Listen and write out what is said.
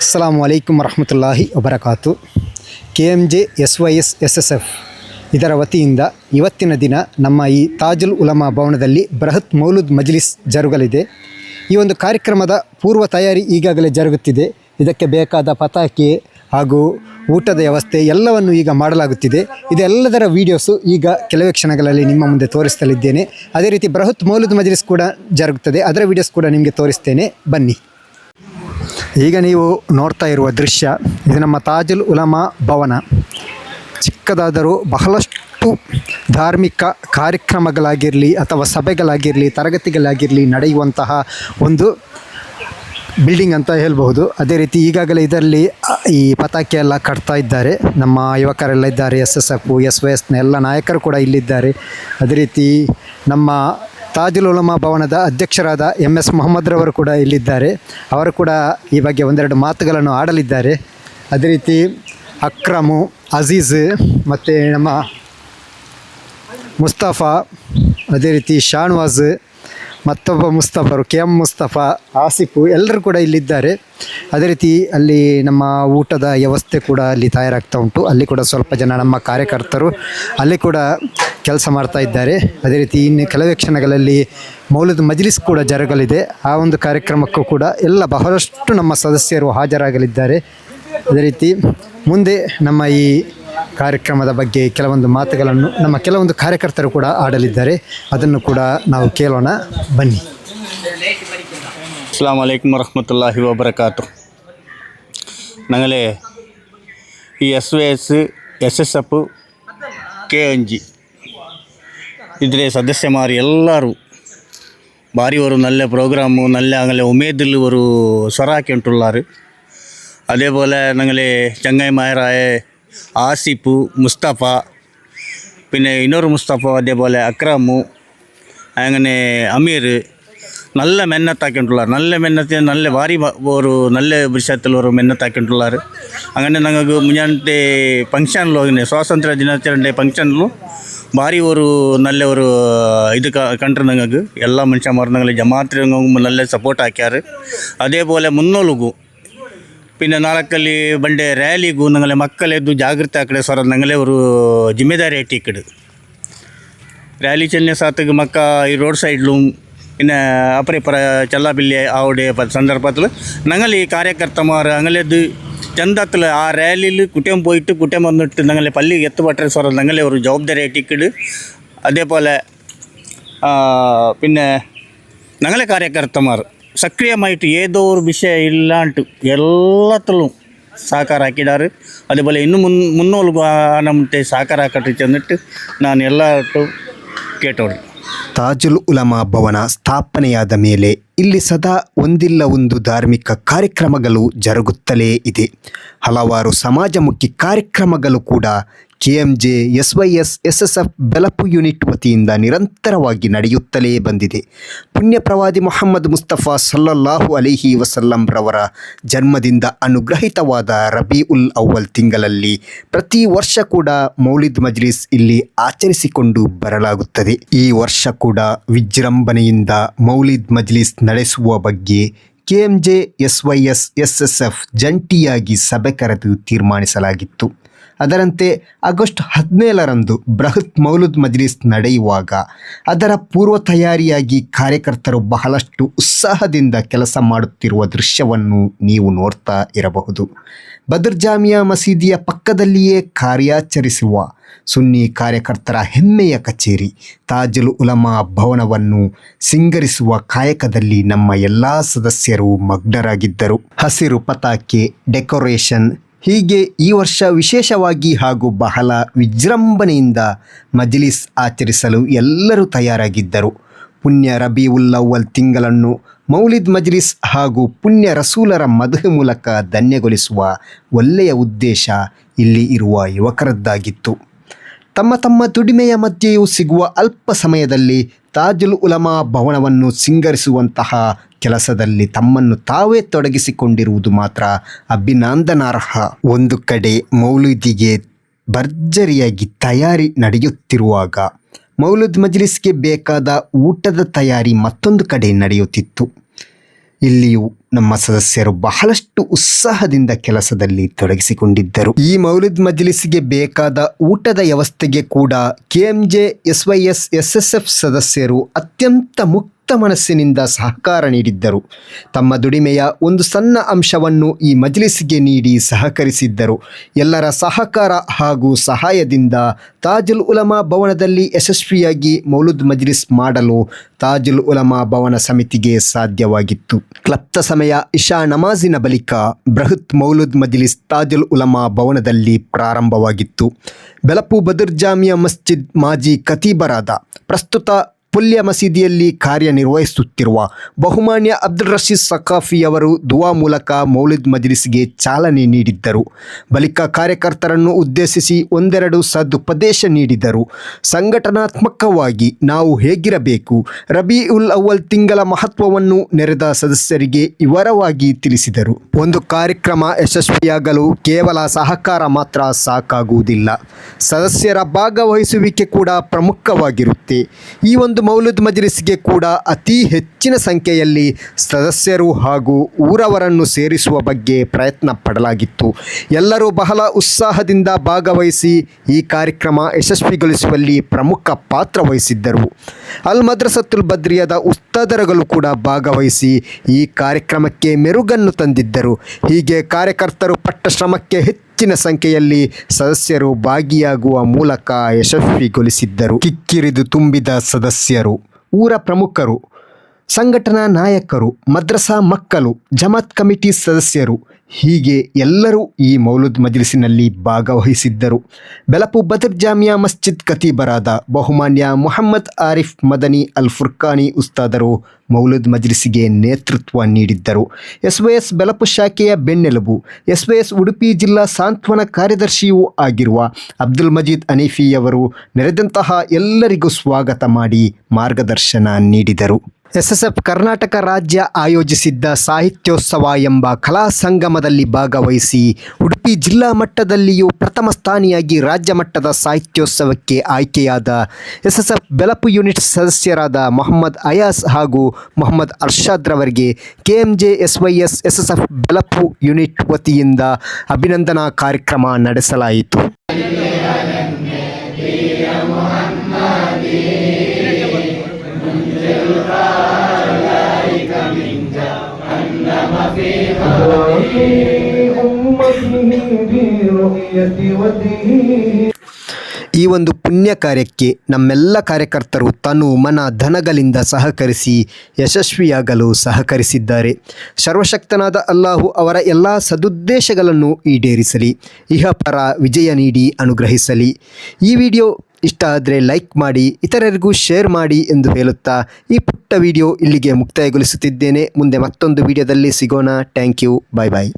ಅಸ್ಸಲಾಮು ಅಲೈಕುಮ್ ವರಹಮತುಲ್ಲಾಹಿ ವಬರಕಾತು. KMJ SYS SSF ಇದರ ವತಿಯಿಂದ ಇವತ್ತಿನ ದಿನ ನಮ್ಮ ಈ ತಾಜುಲ್ ಉಲಮಾ ಭವನದಲ್ಲಿ ಬೃಹತ್ ಮೌಲೂದ್ ಮಜ್ಲಿಸ್ ಜರುಗಲಿದೆ. ಈ ಒಂದು ಕಾರ್ಯಕ್ರಮದ ಪೂರ್ವ ತಯಾರಿ ಈಗಾಗಲೇ ಜರುಗುತ್ತಿದೆ. ಇದಕ್ಕೆ ಬೇಕಾದ ಪತಾಕೆ ಹಾಗೂ ಊಟದ ವ್ಯವಸ್ಥೆ ಎಲ್ಲವನ್ನು ಈಗ ಮಾಡಲಾಗುತ್ತಿದೆ. ಇದೆಲ್ಲದರ ವೀಡಿಯೋಸು ಈಗ ಕೆಲವೇ ಕ್ಷಣಗಳಲ್ಲಿ ನಿಮ್ಮ ಮುಂದೆ ತೋರಿಸಲಿದ್ದೇನೆ. ಅದೇ ರೀತಿ ಬೃಹತ್ ಮೌಲೂದ್ ಮಜ್ಲಿಸ್ ಕೂಡ ಜರುಗುತ್ತದೆ, ಅದರ ವೀಡಿಯೋಸ್ ಕೂಡ ನಿಮಗೆ ತೋರಿಸ್ತೇನೆ, ಬನ್ನಿ. ಈಗ ನೀವು ನೋಡ್ತಾ ಇರುವ ದೃಶ್ಯ ಇದು ನಮ್ಮ ತಾಜುಲ್ ಉಲಮಾ ಭವನ. ಚಿಕ್ಕದಾದರೂ ಬಹಳಷ್ಟು ಧಾರ್ಮಿಕ ಕಾರ್ಯಕ್ರಮಗಳಾಗಿರಲಿ ಅಥವಾ ಸಭೆಗಳಾಗಿರಲಿ ತರಗತಿಗಳಾಗಿರಲಿ ನಡೆಯುವಂತಹ ಒಂದು ಬಿಲ್ಡಿಂಗ್ ಅಂತ ಹೇಳ್ಬಹುದು. ಅದೇ ರೀತಿ ಈಗಾಗಲೇ ಇದರಲ್ಲಿ ಈ ಪತಾಕೆ ಎಲ್ಲ ಕಟ್ತಾ ಇದ್ದಾರೆ. ನಮ್ಮ ಯುವಕರೆಲ್ಲ ಇದ್ದಾರೆ, SSF SYSನ ಎಲ್ಲ ನಾಯಕರು ಕೂಡ ಇಲ್ಲಿದ್ದಾರೆ. ಅದೇ ರೀತಿ ನಮ್ಮ ತಾಜುಲ್ ಉಲಮಾ ಭವನದ ಅಧ್ಯಕ್ಷರಾದ MS ಮೊಹಮ್ಮದ್ರವರು ಕೂಡ ಇಲ್ಲಿದ್ದಾರೆ. ಅವರು ಕೂಡ ಈ ಬಗ್ಗೆ ಒಂದೆರಡು ಮಾತುಗಳನ್ನು ಆಡಲಿದ್ದಾರೆ. ಅದೇ ರೀತಿ ಅಕ್ರಮು, ಅಜೀಜ್ ಮತ್ತು ನಮ್ಮ ಮುಸ್ತಫಾ, ಅದೇ ರೀತಿ ಶಾನ್ವಾಜ್, ಮತ್ತೊಬ್ಬ ಮುಸ್ತಫರು KM ಮುಸ್ತಫಾ, ಆಸಿಫು ಎಲ್ಲರೂ ಕೂಡ ಇಲ್ಲಿದ್ದಾರೆ. ಅದೇ ರೀತಿ ಅಲ್ಲಿ ನಮ್ಮ ಊಟದ ವ್ಯವಸ್ಥೆ ಕೂಡ ಅಲ್ಲಿ ತಯಾರಾಗ್ತಾ ಉಂಟು. ಅಲ್ಲಿ ಕೂಡ ಸ್ವಲ್ಪ ಜನ ನಮ್ಮ ಕಾರ್ಯಕರ್ತರು ಅಲ್ಲಿ ಕೂಡ ಕೆಲಸ ಮಾಡ್ತಾ ಇದ್ದಾರೆ. ಅದೇ ರೀತಿ ಇನ್ನು ಕೆಲವೇ ಕ್ಷಣಗಳಲ್ಲಿ ಮೌಲೂದ್ ಮಜ್ಲಿಸ್ ಕೂಡ ಜರುಗಲಿದೆ. ಆ ಒಂದು ಕಾರ್ಯಕ್ರಮಕ್ಕೂ ಕೂಡ ಎಲ್ಲ ಬಹಳಷ್ಟು ನಮ್ಮ ಸದಸ್ಯರು ಹಾಜರಾಗಲಿದ್ದಾರೆ. ಅದೇ ರೀತಿ ಮುಂದೆ ನಮ್ಮ ಈ ಕಾರ್ಯಕ್ರಮದ ಬಗ್ಗೆ ಕೆಲವೊಂದು ಮಾತುಗಳನ್ನು ನಮ್ಮ ಕೆಲವೊಂದು ಕಾರ್ಯಕರ್ತರು ಕೂಡ ಆಡಲಿದ್ದಾರೆ. ಅದನ್ನು ಕೂಡ ನಾವು ಕೇಳೋಣ, ಬನ್ನಿ. ಅಸ್ಸಲಾಮು ಅಲೈಕುಮ್ ವರಹಮತುಲ್ಲಾಹಿ ವಬರಕಾತು. ഞങ്ങളെ ഈ SYS SSF KMG ഇതിലെ സദസ്യമാർ എല്ലാവരും ಭಾರಿ ഒരു നല്ല പ്രോഗ്രാമു നല്ല അങ്ങനെ ഉമേദിൽ ഒരു സ്വറാക്കിയിട്ടുള്ളാറ്. അതേപോലെ ഞങ്ങളെ ചങ്ങായിമാരായ ആസിഫ്, മുസ്തഫ, പിന്നെ ಇನ್ನೊರು മുസ്തഫ, അതേപോലെ അക്രമു, അങ്ങനെ അമീർ നല്ല മെന്നത്താക്കിയിട്ടുള്ളാറ്. നല്ല മെന്നത്തെ നല്ല ഭാരി ഒരു നല്ല വിഷയത്തിലൊരു മെന്നത്താക്കിയിട്ടുള്ളാറ്. അങ്ങനെ ഞങ്ങൾക്ക് മുന്നേ ಫಂಕ್ಷನ್ಲು ಹೋಗಿದ್ದೆ, ಸ್ವಾತಂತ್ರ್ಯ ದಿನಾಚರಣೆ ಫಂಕ್ಷನ್ಲು ಭಾರಿ ഒരു നല്ല ഒരു ഇത് കണ്ടു. ഞങ്ങൾക്ക് എല്ലാ മനുഷ്യന്മാരും ഞങ്ങൾ ജമാഅത്തിനും നല്ല സപ്പോർട്ട് ആക്കിയാറ്. അതേപോലെ മുന്നോളുಗೂ പിന്നെ ನಾಲ್ಕಲ್ಲಿ ಬಂಡೆ ರ್ಯಾಲಿಗೂ ഞങ്ങളെ ಮಕ್ಕಳೆದ್ದು ಜಾಗೃತಿ ಆಕಡೆ ಸ್ವರ ഞങ്ങളെ ഒരു ಜಿಮ್ಮೆದಾರಿ ಏಟಿಕ್ಕಡು ರ್ಯಾಲಿ ಚೆನ್ನೆ ಸಾತಿಗೆ ಮಕ್ಕ ಈ ರೋಡ್ ಸೈಡ್ലും പിന്നെ അപ്പുറപ്പുറ ചെല്ലാപില്ലി അവിടെ സന്ദർഭത്തിൽ ഞങ്ങൾ ഈ കാര്യകർത്തമാർ ഞങ്ങളത് ചന്തത്തിൽ ആ റാലിയിൽ കുറ്റം പോയിട്ട് കുറ്റം വന്നിട്ട് ഞങ്ങളെ പള്ളിക്ക് എത്തുപെട്ട സ്വരം ഞങ്ങളെ ഒരു ജവാബ്ദാരി ഏറ്റിക്കട്. അതേപോലെ പിന്നെ ഞങ്ങളെ കാര്യകർത്തമാർ ಸಕ್ರಿಯಮಾಯಿಟ್ಟು ಏದೋ ಒಂದು ವಿಷಯ ಇಲ್ಲಾಂಟು ಎಲ್ಲತ್ತಲೂ ಸಹಕಾರ ಹಾಕಿದ್ದಾರೆ. അതേപോലെ ಇನ್ನು ಮುನ್ನೋಲ್ಗೂ ನಮ್ಮಂತೆ ಸಹಕಾರ ಹಾಕಟ್ಟು ಚೆಂದಿಟ್ಟು ನಾನು ಎಲ್ಲಟ್ಟು ಕೇಟೋಳು. ತಾಜುಲ್ ಉಲಮಾ ಭವನ ಸ್ಥಾಪನೆಯಾದ ಮೇಲೆ ಇಲ್ಲಿ ಸದಾ ಒಂದಿಲ್ಲ ಒಂದು ಧಾರ್ಮಿಕ ಕಾರ್ಯಕ್ರಮಗಳು ಜರುಗುತ್ತಲೇ ಇದೆ. ಹಲವಾರು ಸಮಾಜಮುಖಿ ಕಾರ್ಯಕ್ರಮಗಳು ಕೂಡ KMJ SYS SSF Belapu unit ವತಿಯಿಂದ ನಿರಂತರವಾಗಿ ನಡೆಯುತ್ತಲೇ ಬಂದಿದೆ. ಪುಣ್ಯ ಪ್ರವಾದಿ ಮೊಹಮ್ಮದ್ ಮುಸ್ತಫಾ ಸಲ್ಲಲ್ಲಾಹು ಅಲೈಹಿ ವಸಲ್ಲಂ ರವರ ಜನ್ಮದಿಂದ ಅನುಗ್ರಹಿತವಾದ ರಬೀಉಲ್ ಅವ್ವಲ್ ತಿಂಗಳಲ್ಲಿ ಪ್ರತಿ ವರ್ಷ ಕೂಡ ಮೌಲಿದ್ ಮಜ್ಲಿಸ್ ಇಲ್ಲಿ ಆಚರಿಸಿಕೊಂಡು ಬರಲಾಗುತ್ತದೆ. ಈ ವರ್ಷ ಕೂಡ ವಿಜೃಂಭಣೆಯಿಂದ ಮೌಲಿದ್ ಮಜ್ಲಿಸ್ ನಡೆಸುವ ಬಗ್ಗೆ KMJ SYS SSF ಜಂಟಿಯಾಗಿ ಸಭೆ ಕರೆದು ತೀರ್ಮಾನಿಸಲಾಗಿತ್ತು. ಅದರಂತೆ ಆಗಸ್ಟ್ 17ರಂದು ಬೃಹತ್ ಮೌಲೂದ್ ಮಜ್ಲಿಸ್ ನಡೆಯುವಾಗ ಅದರ ಪೂರ್ವ ತಯಾರಿಯಾಗಿ ಕಾರ್ಯಕರ್ತರು ಬಹಳಷ್ಟು ಉತ್ಸಾಹದಿಂದ ಕೆಲಸ ಮಾಡುತ್ತಿರುವ ದೃಶ್ಯವನ್ನು ನೀವು ನೋಡ್ತಾ ಇರಬಹುದು. ಬದರ್ ಜಾಮಿಯಾ ಮಸೀದಿಯ ಪಕ್ಕದಲ್ಲಿಯೇ ಕಾರ್ಯಾಚರಿಸುವ ಸುನ್ನಿ ಕಾರ್ಯಕರ್ತರ ಹೆಮ್ಮೆಯ ಕಚೇರಿ ತಾಜುಲ್ ಉಲಮಾ ಭವನವನ್ನು ಸಿಂಗರಿಸುವ ಕಾಯಕದಲ್ಲಿ ನಮ್ಮ ಎಲ್ಲ ಸದಸ್ಯರು ಮಗ್ನರಾಗಿದ್ದರು. ಹಸಿರು ಪತಾಕೆ, ಡೆಕೋರೇಷನ್, ಹೀಗೆ ಈ ವರ್ಷ ವಿಶೇಷವಾಗಿ ಹಾಗೂ ಬಹಳ ವಿಜೃಂಭಣೆಯಿಂದ ಮಜ್ಲಿಸ್ ಆಚರಿಸಲು ಎಲ್ಲರೂ ತಯಾರಾಗಿದ್ದರು. ಪುಣ್ಯ ರಬೀಉಲ್ ಅವ್ವಲ್ ತಿಂಗಳನ್ನು ಮೌಲಿದ್ ಮಜ್ಲಿಸ್ ಹಾಗೂ ಪುಣ್ಯ ರಸೂಲರ ಮಧು ಮೂಲಕ ಧನ್ಯಗೊಳಿಸುವ ಒಳ್ಳೆಯ ಉದ್ದೇಶ ಇಲ್ಲಿ ಇರುವ ಯುವಕರದ್ದಾಗಿತ್ತು. ತಮ್ಮ ತಮ್ಮ ದುಡಿಮೆಯ ಮಧ್ಯೆಯೂ ಸಿಗುವ ಅಲ್ಪ ಸಮಯದಲ್ಲಿ ತಾಜುಲ್ ಉಲಮಾ ಭವನವನ್ನು ಸಿಂಗರಿಸುವಂತಹ ಕೆಲಸದಲ್ಲಿ ತಮ್ಮನ್ನು ತಾವೇ ತೊಡಗಿಸಿಕೊಂಡಿರುವುದು ಮಾತ್ರ ಅಭಿನಂದನಾರ್ಹ. ಒಂದು ಕಡೆ ಮೌಲೂದಿಗೆ ಭರ್ಜರಿಯಾಗಿ ತಯಾರಿ ನಡೆಯುತ್ತಿರುವಾಗ ಮೌಲೂದ್ ಮಜ್ಲಿಸ್ಗೆ ಬೇಕಾದ ಊಟದ ತಯಾರಿ ಮತ್ತೊಂದು ಕಡೆ ನಡೆಯುತ್ತಿತ್ತು. ಇಲ್ಲಿಯೂ ನಮ್ಮ ಸದಸ್ಯರು ಬಹಳಷ್ಟು ಉತ್ಸಾಹದಿಂದ ಕೆಲಸದಲ್ಲಿ ತೊಡಗಿಸಿಕೊಂಡಿದ್ದರು. ಈ ಮೌಲಿದ್ ಮಜ್ಲಿಸ್ಗೆ ಬೇಕಾದ ಊಟದ ವ್ಯವಸ್ಥೆಗೆ ಕೂಡ KMJ SYS SSF ಸದಸ್ಯರು ಅತ್ಯಂತ ಮುಕ್ತ ಮನಸ್ಸಿನಿಂದ ಸಹಕಾರ ನೀಡಿದ್ದರು. ತಮ್ಮ ದುಡಿಮೆಯ ಒಂದು ಸಣ್ಣ ಅಂಶವನ್ನು ಈ ಮಜ್ಲಿಸ್ಗೆ ನೀಡಿ ಸಹಕರಿಸಿದ್ದರು. ಎಲ್ಲರ ಸಹಕಾರ ಹಾಗೂ ಸಹಾಯದಿಂದ ತಾಜುಲ್ ಉಲಮಾ ಭವನದಲ್ಲಿ ಯಶಸ್ವಿಯಾಗಿ ಮೌಲುದ್ ಮಜ್ಲಿಸ್ ಮಾಡಲು ತಾಜುಲ್ ಉಲಮಾ ಭವನ ಸಮಿತಿಗೆ ಸಾಧ್ಯವಾಗಿತ್ತು. ಕ್ಲಪ್ತ ಸಮಯ ಇಶಾ ನಮಾಜಿನ ಬಳಿಕ ಬೃಹತ್ ಮೌಲುದ್ ಮಜ್ಲಿಸ್ ತಾಜುಲ್ ಉಲಮಾ ಭವನದಲ್ಲಿ ಪ್ರಾರಂಭವಾಗಿತ್ತು. ಬೆಳಪು ಬದರ್ ಜಾಮಿಯಾ ಮಸ್ಜಿದ್ ಮಾಜಿ ಖತೀಬರಾದ ಪ್ರಸ್ತುತ ಪುಲ್ಯ ಮಸೀದಿಯಲ್ಲಿ ಕಾರ್ಯನಿರ್ವಹಿಸುತ್ತಿರುವ ಬಹುಮಾನ್ಯ ಅಬ್ದುಲ್ ರಶೀದ್ ಸಖಾಫಿಯವರು ದುವಾ ಮೂಲಕ ಮೌಲಿದ್ ಮಜ್ಲಿಸ್ಗೆ ಚಾಲನೆ ನೀಡಿದ್ದರು. ಬಳಿಕ ಕಾರ್ಯಕರ್ತರನ್ನು ಉದ್ದೇಶಿಸಿ ಒಂದೆರಡು ಸದುಪದೇಶ ನೀಡಿದರು. ಸಂಘಟನಾತ್ಮಕವಾಗಿ ನಾವು ಹೇಗಿರಬೇಕು, ರಬೀಉಲ್ ಅವ್ವಲ್ ತಿಂಗಳ ಮಹತ್ವವನ್ನು ನೆರೆದ ಸದಸ್ಯರಿಗೆ ವಿವರವಾಗಿ ತಿಳಿಸಿದರು. ಒಂದು ಕಾರ್ಯಕ್ರಮ ಯಶಸ್ವಿಯಾಗಲು ಕೇವಲ ಸಹಕಾರ ಮಾತ್ರ ಸಾಕಾಗುವುದಿಲ್ಲ, ಸದಸ್ಯರ ಭಾಗವಹಿಸುವಿಕೆ ಕೂಡ ಪ್ರಮುಖವಾಗಿರುತ್ತೆ. ಈ ಒಂದು ಮೌಲುದ್ ಮಜ್ಲಿಸ್ಗೆ ಕೂಡ ಅತಿ ಹೆಚ್ಚಿನ ಸಂಖ್ಯೆಯಲ್ಲಿ ಸದಸ್ಯರು ಹಾಗೂ ಊರವರನ್ನು ಸೇರಿಸುವ ಬಗ್ಗೆ ಪ್ರಯತ್ನ ಪಡಲಾಗಿತ್ತು. ಎಲ್ಲರೂ ಬಹಳ ಉತ್ಸಾಹದಿಂದ ಭಾಗವಹಿಸಿ ಈ ಕಾರ್ಯಕ್ರಮ ಯಶಸ್ವಿಗೊಳಿಸುವಲ್ಲಿ ಪ್ರಮುಖ ಪಾತ್ರ ವಹಿಸಿದ್ದರು. ಅಲ್ ಮದ್ರಸತುಲ್ ಬದ್ರಿಯಾದ ಉಸ್ತಾದರುಗಳು ಕೂಡ ಭಾಗವಹಿಸಿ ಈ ಕಾರ್ಯಕ್ರಮಕ್ಕೆ ಮೆರುಗನ್ನು ತಂದಿದ್ದರು. ಹೀಗೆ ಕಾರ್ಯಕರ್ತರು ಪಟ್ಟ ಶ್ರಮಕ್ಕೆ ಹೆಚ್ಚಿನ ಸಂಖ್ಯೆಯಲ್ಲಿ ಸದಸ್ಯರು ಭಾಗಿಯಾಗುವ ಮೂಲಕ ಯಶಸ್ವಿಗೊಳಿಸಿದ್ದರು. ಕಿಕ್ಕಿರಿದು ತುಂಬಿದ ಸದಸ್ಯರು, ಊರ ಪ್ರಮುಖರು, ಸಂಘಟನಾ ನಾಯಕರು, ಮದ್ರಸಾ ಮಕ್ಕಳು, ಜಮಾತ್ ಕಮಿಟಿ ಸದಸ್ಯರು ಹೀಗೆ ಎಲ್ಲರೂ ಈ ಮೌಲುದ್ ಮಜ್ಲಿಸಿನಲ್ಲಿ ಭಾಗವಹಿಸಿದ್ದರು. ಬೆಳಪು ಬದರ್ ಜಾಮಿಯಾ ಮಸ್ಜಿದ್ ಖತೀಬರಾದ ಬಹುಮಾನ್ಯ ಮುಹಮ್ಮದ್ ಆರಿಫ್ ಮದನಿ ಅಲ್ ಫುರ್ಕಾನಿ ಉಸ್ತಾದರು ಮೌಲುದ್ ಮಜ್ಲಿಸಿಗೆ ನೇತೃತ್ವ ನೀಡಿದ್ದರು. SYS ಬೆಳಪು ಶಾಖೆಯ ಬೆನ್ನೆಲುಬು, SYS ಉಡುಪಿ ಜಿಲ್ಲಾ ಸಾಂತ್ವನ ಕಾರ್ಯದರ್ಶಿಯೂ ಆಗಿರುವ ಅಬ್ದುಲ್ ಮಜೀದ್ ಹನೀಫಿಯವರು ನೆರೆದಂತಹ ಎಲ್ಲರಿಗೂ ಸ್ವಾಗತ ಮಾಡಿ ಮಾರ್ಗದರ್ಶನ ನೀಡಿದರು. SSF ಕರ್ನಾಟಕ ರಾಜ್ಯ ಆಯೋಜಿಸಿದ್ದ ಸಾಹಿತ್ಯೋತ್ಸವ ಎಂಬ ಕಲಾ ಸಂಗಮದಲ್ಲಿ ಭಾಗವಹಿಸಿ ಉಡುಪಿ ಜಿಲ್ಲಾ ಮಟ್ಟದಲ್ಲಿಯೂ ಪ್ರಥಮ ಸ್ಥಾನಿಯಾಗಿ ರಾಜ್ಯ ಮಟ್ಟದ ಸಾಹಿತ್ಯೋತ್ಸವಕ್ಕೆ ಆಯ್ಕೆಯಾದ SSF ಬೆಳಪು ಯೂನಿಟ್ ಸದಸ್ಯರಾದ ಮೊಹಮ್ಮದ್ ಅಯಾಸ್ ಹಾಗೂ ಮೊಹಮ್ಮದ್ ಅರ್ಷಾದ್ ರವರಿಗೆ KMJ SYS SSF Belapu unit ವತಿಯಿಂದ ಅಭಿನಂದನಾ ಕಾರ್ಯಕ್ರಮ ನಡೆಸಲಾಯಿತು. ಈ ಒಂದು ಪುಣ್ಯ ಕಾರ್ಯಕ್ಕೆ ನಮ್ಮೆಲ್ಲ ಕಾರ್ಯಕರ್ತರು ತನು ಮನ ಧನಗಳಿಂದ ಸಹಕರಿಸಿ ಯಶಸ್ವಿಯಾಗಲು ಸಹಕರಿಸಿದ್ದಾರೆ. ಸರ್ವಶಕ್ತನಾದ ಅಲ್ಲಾಹು ಅವರ ಎಲ್ಲ ಸದುದ್ದೇಶಗಳನ್ನು ಈಡೇರಿಸಲಿ, ಇಹಪರ ವಿಜಯ ನೀಡಿ ಅನುಗ್ರಹಿಸಲಿ. ಈ ವಿಡಿಯೋ ಇಷ್ಟ ಆದರೆ ಲೈಕ್ ಮಾಡಿ, ಇತರರಿಗೂ ಶೇರ್ ಮಾಡಿ ಎಂದು ಹೇಳುತ್ತಾ ಈ ಪುಟ್ಟ ವಿಡಿಯೋ ಇಲ್ಲಿಗೆ ಮುಕ್ತಾಯಗೊಳಿಸುತ್ತಿದ್ದೇನೆ. ಮುಂದೆ ಮತ್ತೊಂದು ವಿಡಿಯೋದಲ್ಲಿ ಸಿಗೋಣ. Thank you. Bye bye.